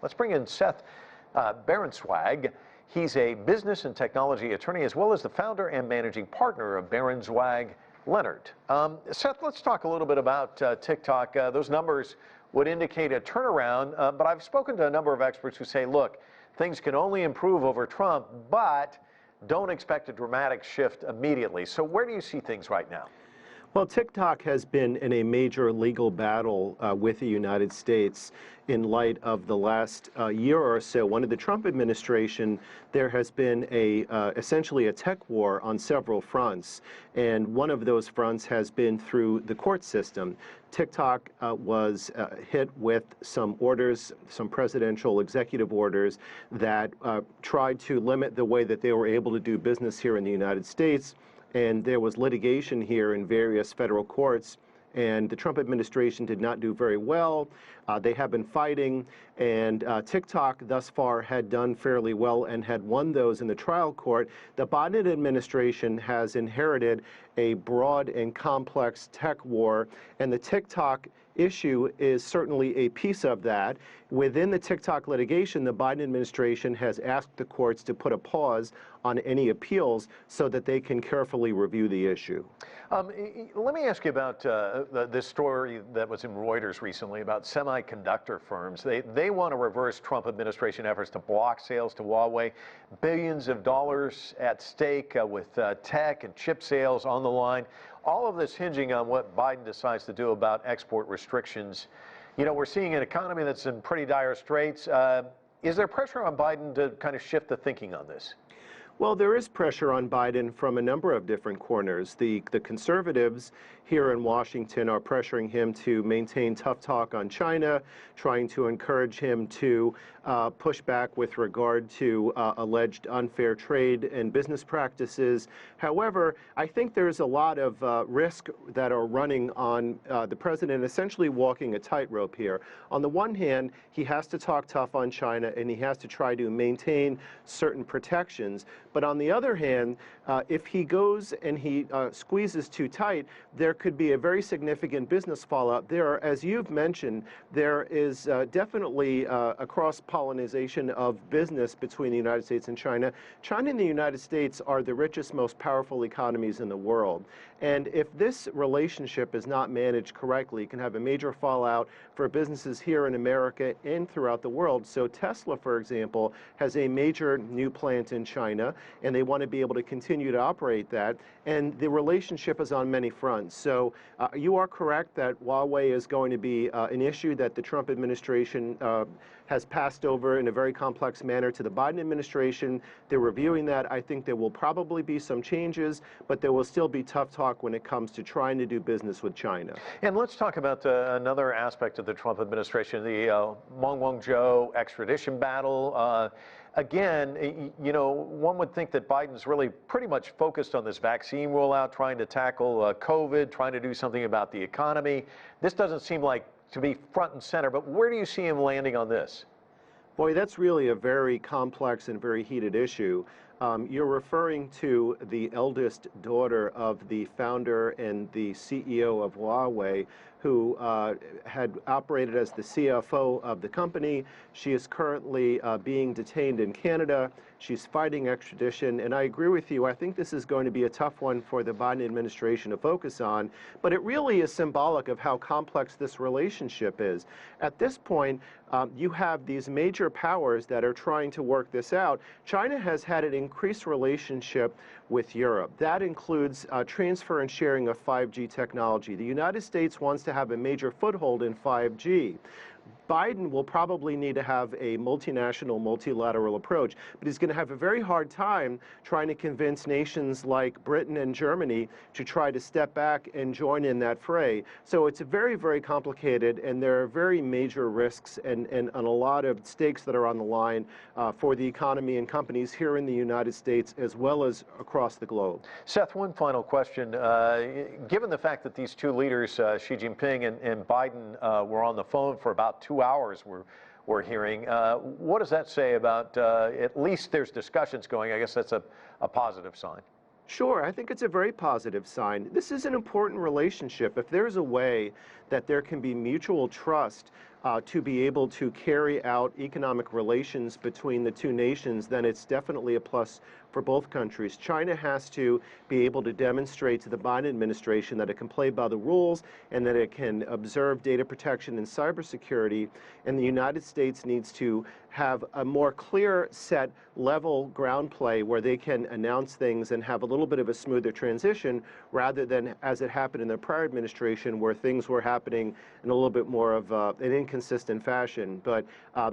Let's bring in Seth Berenzweig. He's a business and technology attorney, as well as the founder and managing partner of Berenzweig Leonard. Seth, let's talk a little bit about TikTok. Those numbers would indicate a turnaround, but I've spoken to a number of experts who say, look, things can only improve over Trump, but don't expect a dramatic shift immediately. So where do you see things right now? Well, TikTok has been in a major legal battle with the United States in light of the last year or so. Under the Trump administration, there has been essentially a tech war on several fronts, and one of those fronts has been through the court system. TikTok was hit with some orders, some presidential executive orders that tried to limit the way that they were able to do business here in the United States. And there was litigation here in various federal courts, and the Trump administration did not do very well. They have been fighting, and TikTok thus far had done fairly well and had won those in the trial court. The Biden administration has inherited a broad and complex tech war, and the TikTok issue is certainly a piece of that. Within the TikTok litigation, the Biden administration has asked the courts to put a pause on any appeals so that they can carefully review the issue. Let me ask you about this story that was in Reuters recently about semiconductor firms. They want to reverse Trump administration efforts to block sales to Huawei. Billions of dollars at stake with tech and chip sales on the line. All of this hinging on what Biden decides to do about export restrictions. You know, we're seeing an economy that's in pretty dire straits. Is there pressure on Biden to kind of shift the thinking on this? Well, there is pressure on Biden from a number of different corners. The conservatives here in Washington are pressuring him to maintain tough talk on China, trying to encourage him to push back with regard to alleged unfair trade and business practices. However, I think there's a lot of risk that are running on the president essentially walking a tightrope here. On the one hand, he has to talk tough on China and he has to try to maintain certain protections. But on the other hand, if he goes and he squeezes too tight, there could be a very significant business fallout. There, as you've mentioned, there is definitely a cross-pollination of business between the United States and China. China and the United States are the richest, most powerful economies in the world. And if this relationship is not managed correctly, it can have a major fallout for businesses here in America and throughout the world. So Tesla, for example, has a major new plant in China, and they want to be able to continue to operate that. And the relationship is on many fronts. So you are correct that Huawei is going to be an issue that the Trump administration has passed over in a very complex manner to the Biden administration. They're reviewing that. I think there will probably be some changes, but there will still be tough talk when it comes to trying to do business with China. And let's talk about another aspect of the Trump administration, the Meng extradition battle. Again, you know, one would think that Biden's really pretty much focused on this vaccine rollout, trying to tackle COVID, trying to do something about the economy. This doesn't seem like to be front and center, but where do you see him landing on this? Boy, that's really a very complex and very heated issue. You're referring to the eldest daughter of the founder and the CEO of Huawei, who had operated as the CFO of the company. She is currently being detained in Canada. She's fighting extradition, and I agree with you. I think this is going to be a tough one for the Biden administration to focus on, but it really is symbolic of how complex this relationship is. At this point, you have these major powers that are trying to work this out. China has had an increased relationship with Europe. That includes transfer and sharing of 5G technology. The United States wants to have a major foothold in 5G. Biden will probably need to have a multinational, multilateral approach, but he's going to have a very hard time trying to convince nations like Britain and Germany to try to step back and join in that fray. So it's very, very complicated, and there are very major risks and a lot of stakes that are on the line for the economy and companies here in the United States as well as across the globe. Seth, one final question. Given the fact that these two leaders, Xi Jinping and Biden, were on the phone for about 2 hours, we're hearing. What does that say about at least there's discussions going? I guess that's a positive sign. Sure, I think it's a very positive sign. This is an important relationship. If there's a way that there can be mutual trust to be able to carry out economic relations between the two nations, then it's definitely a plus for both countries. China has to be able to demonstrate to the Biden administration that it can play by the rules and that it can observe data protection and cybersecurity. And the United States needs to have a more clear set level ground play where they can announce things and have a little bit of a smoother transition rather than as it happened in the prior administration where things were happening in a little bit more of an inconsistent fashion. But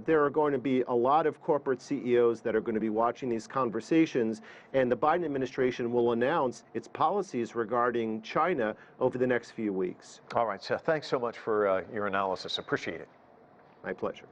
there are going to be a lot of corporate CEOs that are going to be watching these conversations, and the Biden administration will announce its policies regarding China over the next few weeks. All right, Seth, thanks so much for your analysis. Appreciate it. My pleasure.